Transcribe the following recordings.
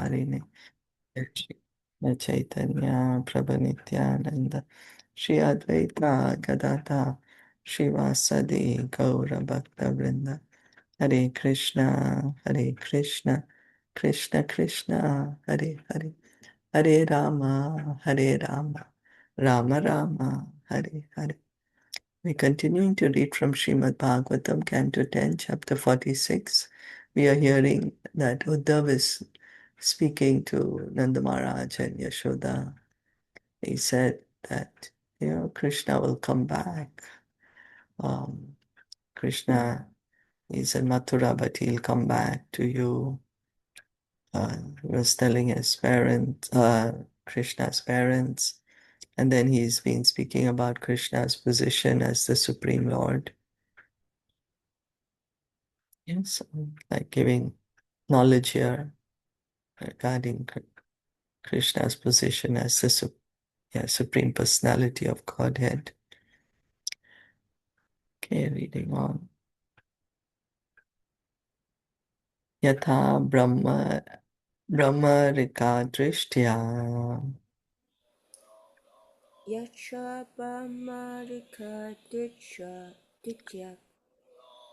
Dharine Chaitanya Prabhu Nityananda Shri Advaita Gadadha Shivasadi Gaura Bhakta Vrinda Hare Krishna, Hare Krishna, Krishna Krishna, Hare Hare, Hare Rama, Hare Rama, Rama Rama, Hare Hare. We're continuing to read from Srimad Bhagavatam, Canto 10, chapter 46. We are hearing that Uddhava is speaking to Nanda Maharaj and Yashoda. He said that, Krishna will come back. Krishna is in Mathura, but he'll come back to you. He was telling his parents, Krishna's parents, and then he's been speaking about Krishna's position as the Supreme Lord. Yes, like giving knowledge here regarding Krishna's position as the Supreme Personality of Godhead. Okay, reading on. Yatha Brahmarika Drishtya Yacha Brahmarika Ditya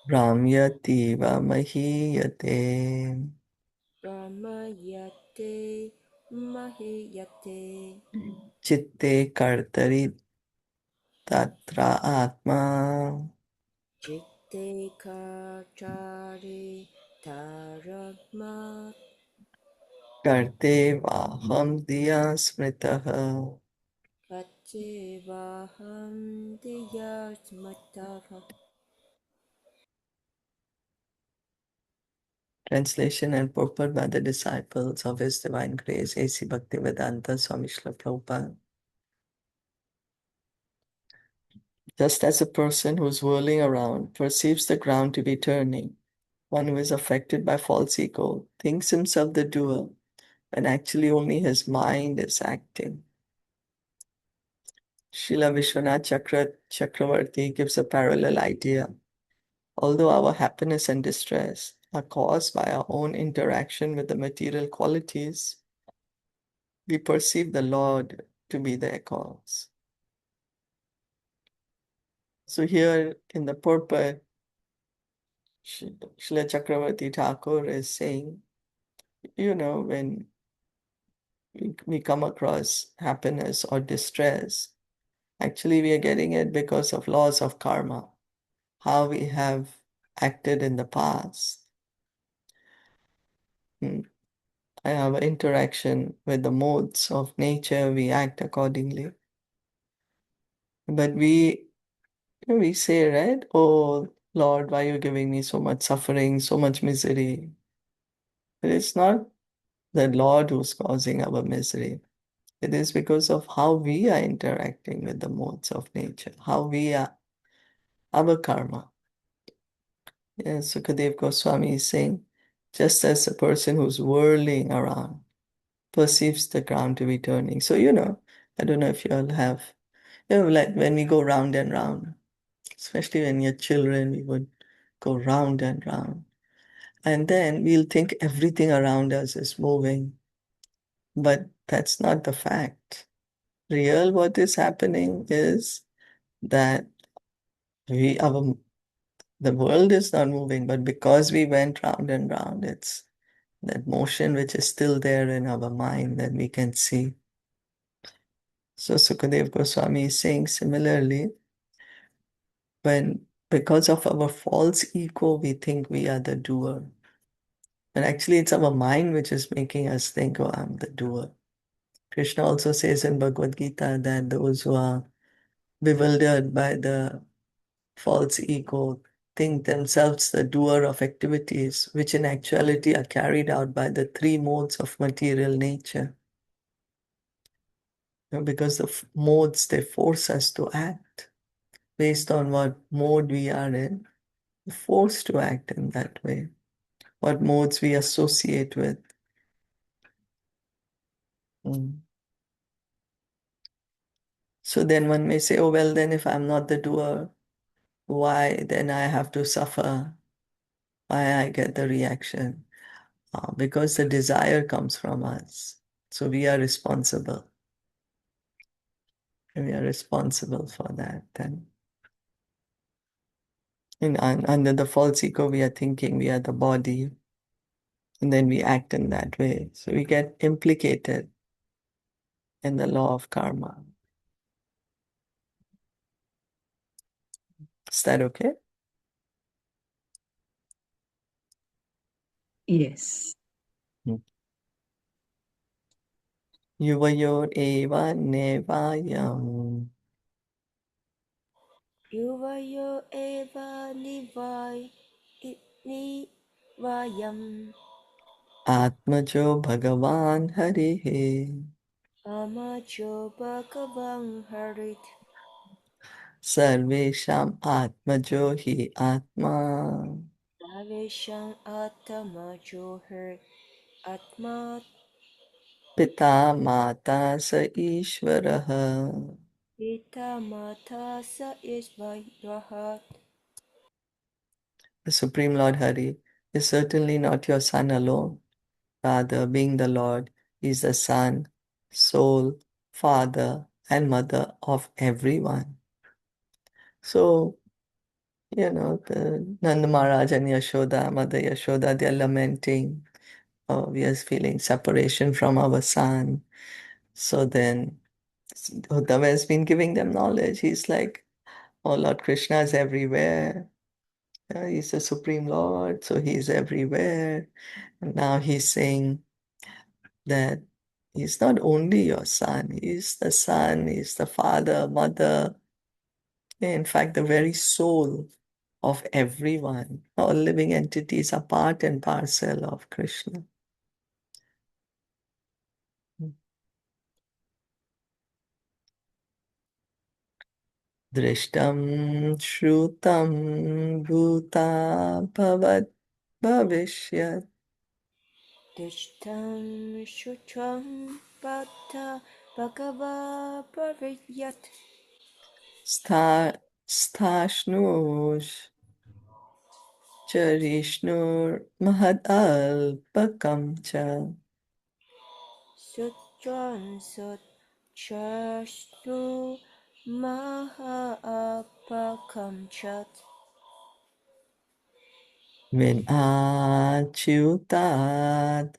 Brahmyati va Mahiyate Brahmayate Mahiyate Chitte Kartari Tatra Atma Chitte Kachari Taratma Karte Vaham Diya Smritaha. Katyevaham Diyasmataha. Translation and purport by the disciples of His Divine Grace, A.C. Bhaktivedanta Swami Srila Prabhupada. Just as a person who is whirling around perceives the ground to be turning, one who is affected by false ego thinks himself the doer, when actually only his mind is acting. Srila Vishwanath Chakravarti gives a parallel idea. Although our happiness and distress are caused by our own interaction with the material qualities, we perceive the Lord to be their cause. So here in the purport, Srila Chakravarti Thakur is saying, when we come across happiness or distress, actually we are getting it because of laws of karma, how we have acted in the past. And our interaction with the modes of nature, we act accordingly. But we say, right? Oh, Lord, why are you giving me so much suffering, so much misery? But it's not the Lord who's causing our misery. It is because of how we are interacting with the modes of nature, how we are, our karma. Yes, Sukadev Goswami is saying, just as a person who's whirling around perceives the ground to be turning. So, I don't know if you all have, like when we go round and round, especially when you're children, we would go round and round. And then we'll think everything around us is moving. But that's not the fact. What is happening is that the world is not moving, but because we went round and round, it's that motion which is still there in our mind that we can see. So Sukadev Goswami is saying similarly, because of our false ego, we think we are the doer. But actually, it's our mind which is making us think, oh, I'm the doer. Krishna also says in Bhagavad Gita that those who are bewildered by the false ego think themselves the doer of activities, which in actuality are carried out by the three modes of material nature. Because the modes, they force us to act based on what mode we are in, we're forced to act in that way, what modes we associate with. So then one may say, oh, well, then if I'm not the doer, why then I have to suffer? Why I get the reaction? because the desire comes from us. So we are responsible. We are responsible for that. Then, under the false ego, we are thinking we are the body, and then we act in that way. So we get implicated in the law of karma. Is that okay? Yes. Yuvayor eva nevayam Yuvayo eva nivayam atmajo bhagavan harihe amajo bhagavan harit sarvesham atmajo hi atma Sarvesham atamajo her atma pita mata sa ishvaraha. Pita mata sa isvahat. The Supreme Lord Hari is certainly not your son alone. Rather, being the Lord, he is the son, soul, father, and mother of everyone. So, the Nanda Maharaj and Yashoda, Mother Yashoda, they are lamenting. Oh, we are feeling separation from our son. So then Uddhava has been giving them knowledge. He's like, oh, Lord Krishna is everywhere. He's the Supreme Lord, so he's everywhere. And now he's saying that he's not only your son, he's the father, mother, in fact, the very soul of everyone. All living entities are part and parcel of Krishna. Drishtam Shrutam Bhuta Bhavat Bhavishyat Dishtam shutram bhatta bhagava pravidyat. Stha Sthashnush Charishnur Mahad Alpakam Cha. Sutran sut chashtu maha apakam chat. Vinachyutat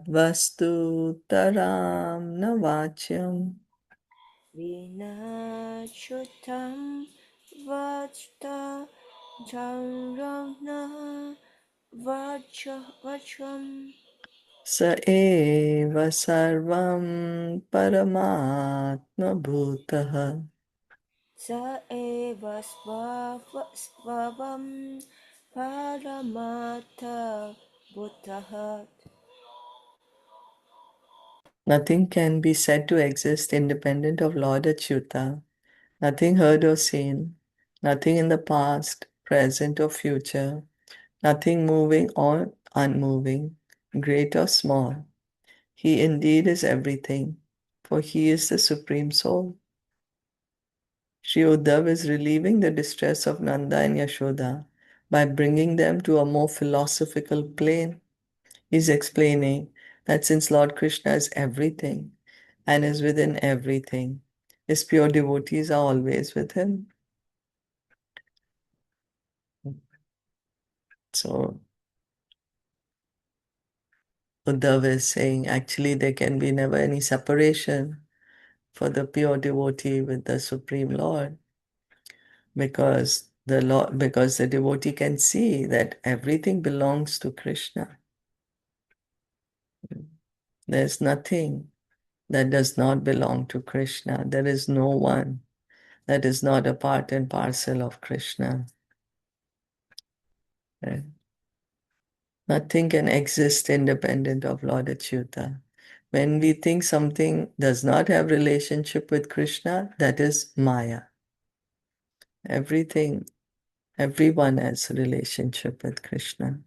Vastu Taram Navachyam. Vina chutam vajta chanrana vacham. Sa eva sarvam paramatma bhutaha. Sa eva svavam paramata buddhahat. Nothing can be said to exist independent of Lord Achyuta. Nothing heard or seen. Nothing in the past, present, or future. Nothing moving or unmoving, great or small. He indeed is everything, for he is the Supreme Soul. Sri Uddhava is relieving the distress of Nanda and Yashoda by bringing them to a more philosophical plane. He's explaining that since Lord Krishna is everything and is within everything, his pure devotees are always with him. So Uddhava is saying actually there can be never any separation for the pure devotee with the Supreme Lord, because the devotee can see that everything belongs to Krishna. There's nothing that does not belong to Krishna. There is no one that is not a part and parcel of Krishna. Right? Nothing can exist independent of Lord Achyuta. When we think something does not have relationship with Krishna, that is Maya. Everything, everyone has relationship with Krishna.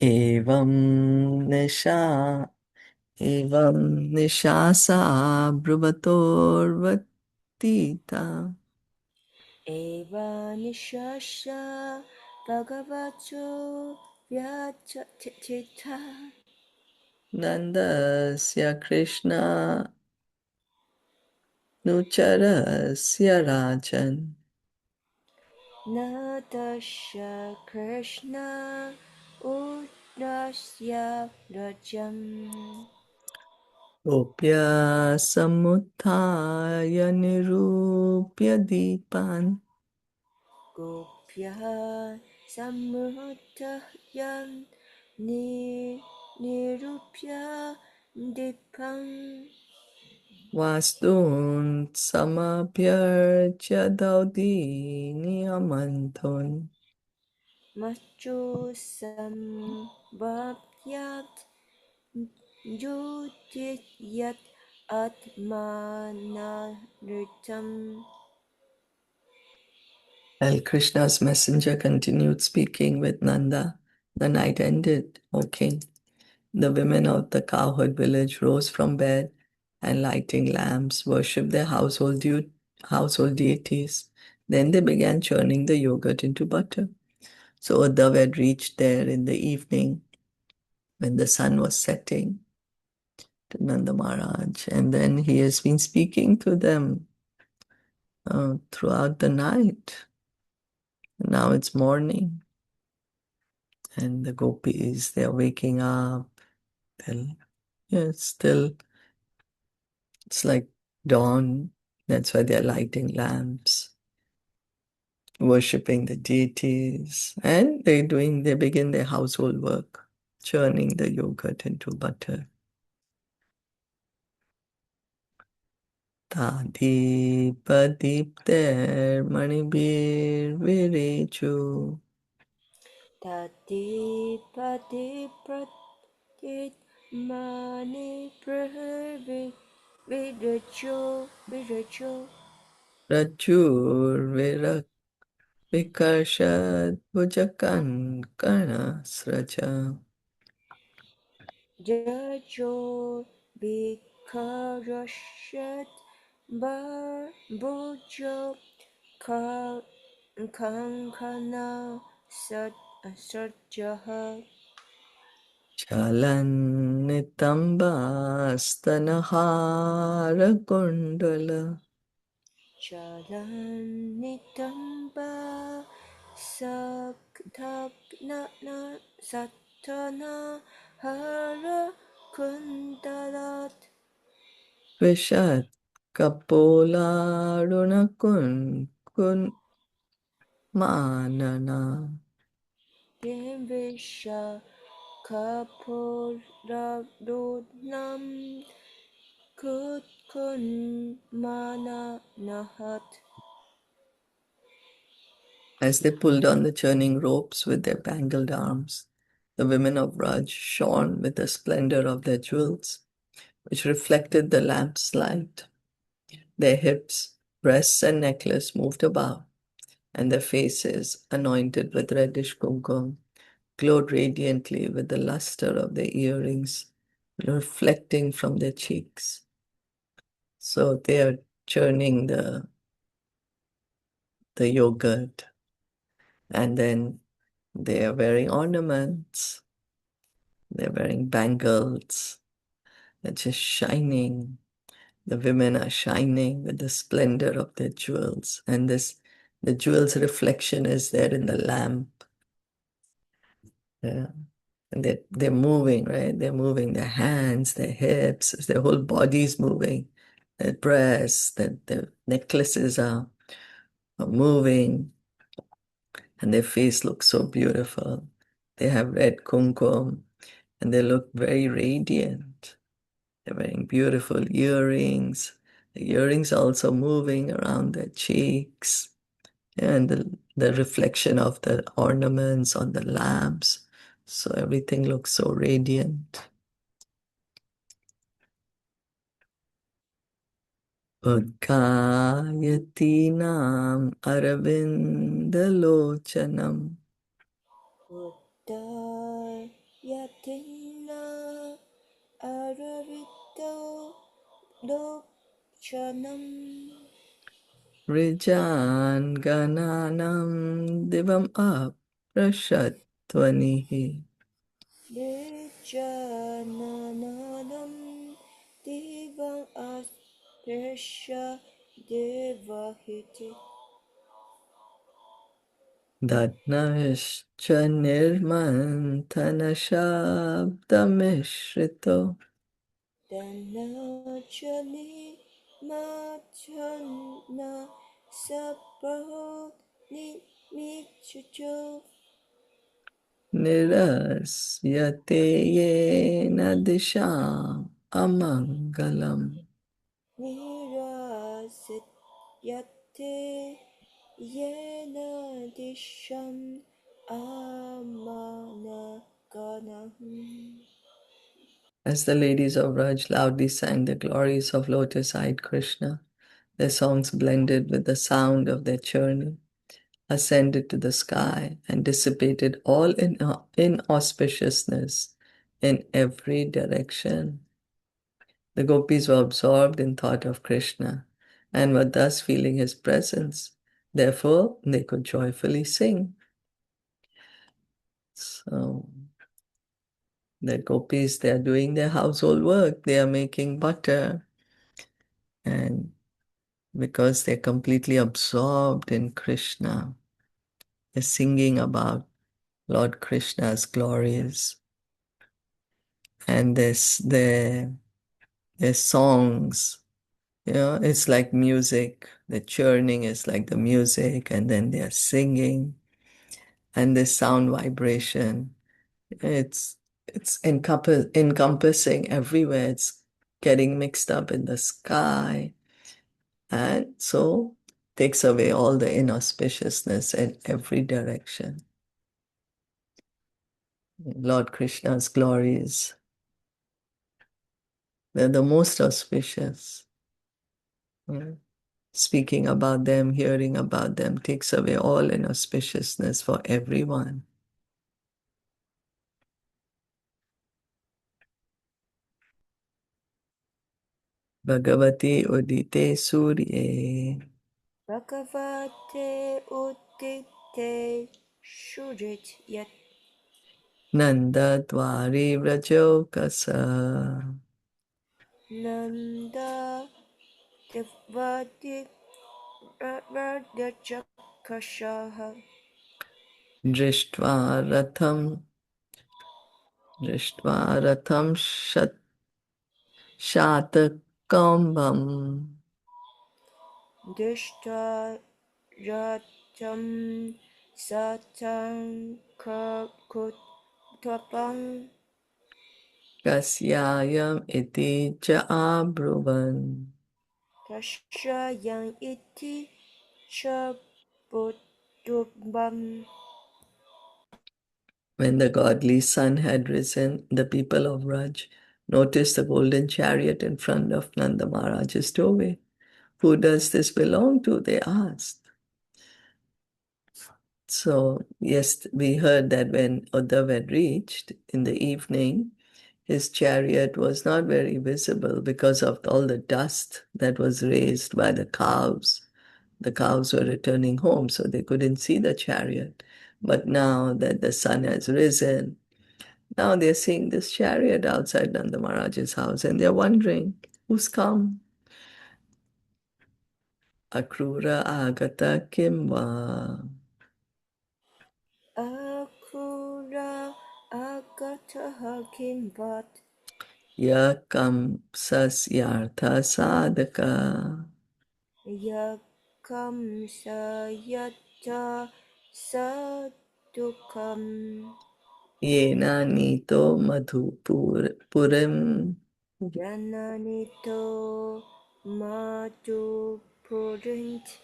Evam nisha Evam nishasa bravatorvatita Eva Nishasha Bhagavato Vyatita Nandasya Krishna Nucharasya Rajan Natasha Krishna Uddhasya Rajam Gopya Samuthaya Nirupya Dipan Gopya Samudahyan Nirupya Dipam Vastun Samabhyarcha Daudi Niyamanthun Machu Sambhavyat Jyotiryat Atmanaritam. While Krishna's messenger continued speaking with Nanda, the night ended, O king. The women of the cowherd village rose from bed and lighting lamps worshipped their household deities. Then they began churning the yogurt into butter. So Uddhava had reached there in the evening when the sun was setting to Nanda Maharaj, and then he has been speaking to them throughout the night. Now it's morning, and the gopis, they're waking up. They're, yeah, it's like dawn. That's why they're lighting lamps, worshipping the deities, and they begin their household work, churning the yogurt into butter. Tadipatipter manibir virechu Tati pati pratit mani pravi viracho rachur vikarshad bhujakan karnasracha. jajo bikarashat bar bojo ka kankana satjaha Chalan nitambasthanahara kundala Chalanitamba Satana Hara Kundalat vishat kapolaruna kun manana. Dimbisha Kapoladodnam Kutkun Mana Nahat As they pulled on the churning ropes with their bangled arms, the women of Raj shone with the splendor of their jewels, which reflected the lamp's light. Their hips, breasts, and necklace moved about, and their faces, anointed with reddish kumkum, glowed radiantly with the luster of their earrings reflecting from their cheeks. So they are churning the yogurt, and then they are wearing ornaments, they're wearing bangles, they're just shining. The women are shining with the splendor of their jewels, and the jewels' reflection is there in the lamp. Yeah. And they're moving, right? They're moving their hands, their hips, their whole body's moving, their breasts, their necklaces are moving, and their face looks so beautiful. They have red kumkum, and they look very radiant. They're wearing beautiful earrings. The earrings are also moving around their cheeks, and the reflection of the ornaments on the lamps. So everything looks so radiant. Udgayatinam Arvindalochanam Udayatina aravito lokchanam Rijan gananam divam aprashatvanihi. Dejananam Devam Aspesha Devahiti Dadnavishcha nirmantana shabdamishrito. Danachani Machana Sapraho Michucho Nirasyate yena disham amangalam. Nirasit Yate Yena Disham Amana Ganahum. As the ladies of Raj loudly sang the glories of lotus-eyed Krishna, their songs blended with the sound of their churning, ascended to the sky, and dissipated all inauspiciousness in every direction. The gopis were absorbed in thought of Krishna and were thus feeling his presence. Therefore, they could joyfully sing. So, the gopis, they are doing their household work. They are making butter. And because they're completely absorbed in Krishna, they're singing about Lord Krishna's glories. And their songs, it's like music. The churning is like the music, and then they're singing, and the sound vibration. It's encompassing everywhere. It's getting mixed up in the sky, and so takes away all the inauspiciousness in every direction. Lord Krishna's glories, they're the most auspicious. Yeah. Speaking about them, hearing about them takes away all inauspiciousness for everyone. Bhagavati udite surye Bhagavate Udite Shurit Yat nanda dwari vrajokasa Nanda Devati Radhajakashaha drishtva ratham shatakambam Dishta Ratam Satan Kutapam kasyayam iti cha abruvan. Kashayam Iti Chabutubam When the godly sun had risen, the people of Raj noticed the golden chariot in front of Nanda Maharaj's doorway. Who does this belong to? They asked. So, yes, we heard that when Uddhava had reached in the evening, his chariot was not very visible because of all the dust that was raised by the cows. The cows were returning home, so they couldn't see the chariot. But now that the sun has risen, now they're seeing this chariot outside Nanda Maharaj's house and they're wondering, who's come? Akrura agata kimva. Akura Agataha Kimvat Yakam sasyartha sadhaka. Yakam Sayata Sadukam Yena nito madhupurim. Yananito Madhu Purint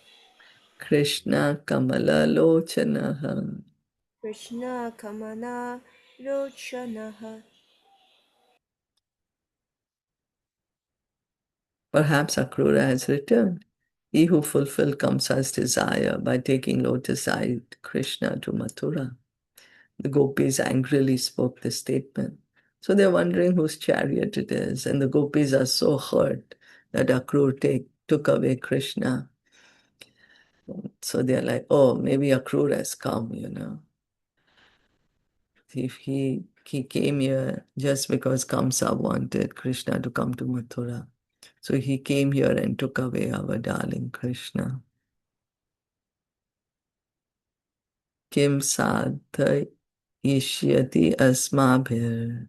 Krishna kamala lochanaha. Krishna Kamana Lochanaha Perhaps Akrura has returned. He who fulfilled Kamsa's desire by taking lotus-eyed Krishna to Mathura. The gopis angrily spoke this statement. So they're wondering whose chariot it is. And the gopis are so hurt that Akrur took away Krishna. So they're like, oh, maybe Akrur has come, you know. If he came here just because Kamsa wanted Krishna to come to Mathura. So he came here and took away our darling Krishna. Kim sadha ishyati asmabhir.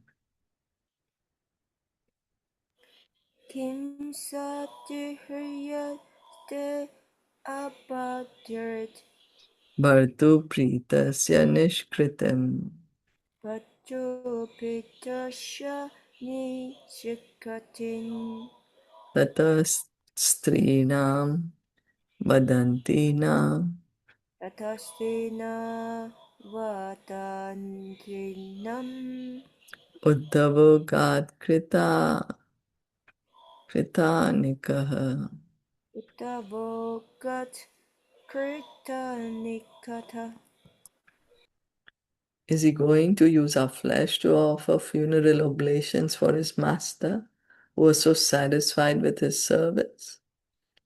Kim Satihryate Apatyat Bhartu pritasya nishkritam. Pachopitasya Nishikatin Tatas strinam vadantinam Tatastina Vatandrinam uddhavo kritanikah. Uttavogat Kritanikata. Is he going to use our flesh to offer funeral oblations for his master, who was so satisfied with his service?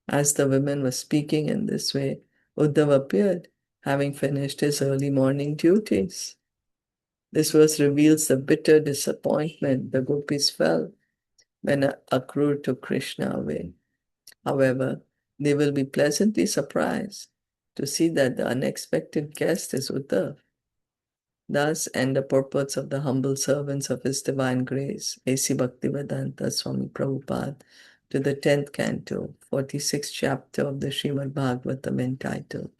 As the women were speaking in this way, Uddhava appeared, having finished his early morning duties. This verse reveals the bitter disappointment the gopis felt when Akrur took Krishna away. However, they will be pleasantly surprised to see that the unexpected guest is Uddhava. Thus end the purports of the humble servants of His Divine Grace, A.C. Bhaktivedanta Swami Prabhupada, to the 10th canto, 46th chapter of the Srimad Bhagavatam entitled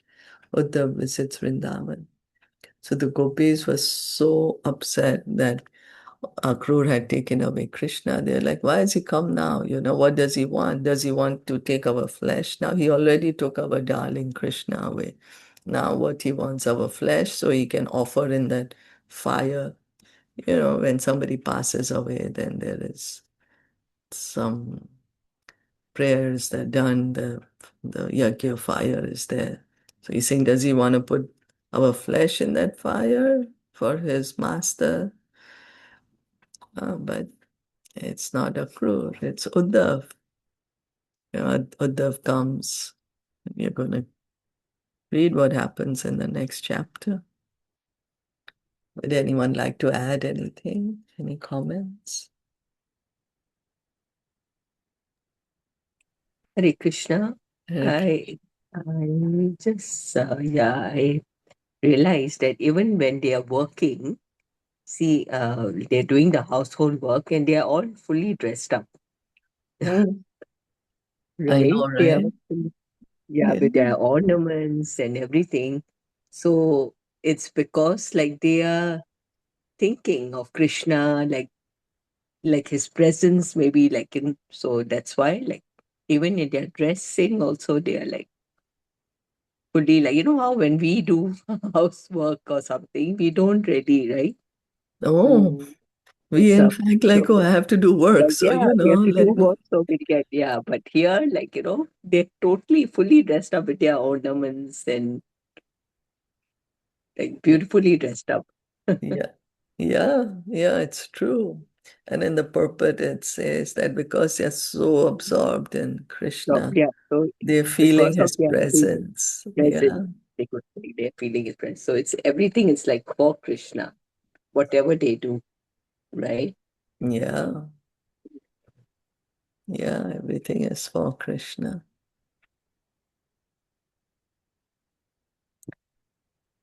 Uddhava Visits Vrindavan. So the gopis were so upset that Akrur had taken away Krishna. They're like, why has he come now? You know, what does he want? Does he want to take our flesh? Now he already took our darling Krishna away. Now what he wants, our flesh, so he can offer in that fire. You know, when somebody passes away, then there is some prayers that are done, the yajna fire is there. So he's saying, does he want to put our flesh in that fire for his master? But it's not Akrur, it's Uddhav. You know, Uddhav comes. We're going to read what happens in the next chapter. Would anyone like to add anything? Any comments? Hare Krishna. Hare I just, I realized that even when they are working, see, they're doing the household work and they are all fully dressed up, Mm, I right? know, They are, right? yeah, Yeah. with their ornaments and everything. So it's because like they are thinking of Krishna, like his presence, maybe like in, so that's why like even in their dressing also they are like fully like, you know how when we do housework or something, we don't really, right? Oh, Mm, we dress in up. fact So, like, oh, I have to do work. like, So, yeah, you we know, have to do let me. work so we get, yeah. But here, like, you know, they're totally fully dressed up with their ornaments and like beautifully dressed up. Yeah, yeah, it's true. And in the purport, it says that because they're so absorbed in So, Krishna, yeah, so they're feeling because of his their presence. presence, Yeah, they could say they're feeling his presence. So it's everything is like for Krishna, whatever they do, right? yeah, yeah, everything is for Krishna.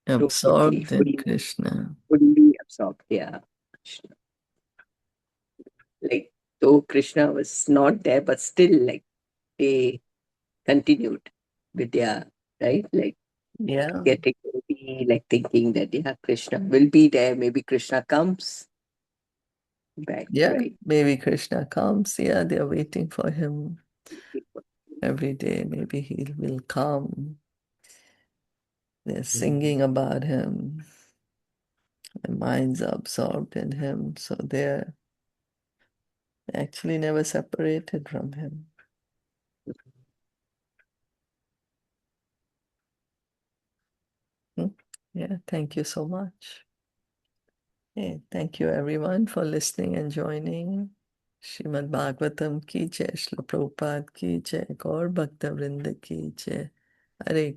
Totally, Absorbed in Krishna. fully absorbed. Yeah. Krishna. Like though Krishna was not there, but still like they continued with their right, like Yeah, getting ready, like thinking that yeah, Krishna will be there. Maybe Krishna comes back, yeah, right? maybe Krishna comes. Yeah, they're waiting for him every day. Maybe he will come. They're singing about him. Their minds are absorbed in him. So they're actually never separated from him. Hmm. Yeah, thank you so much. Okay, thank you everyone for listening and joining. Srimad Bhagavatam ki jai, Srila Prabhupada ki jai, Gaur Bhakta Vrinda ki jai. Hare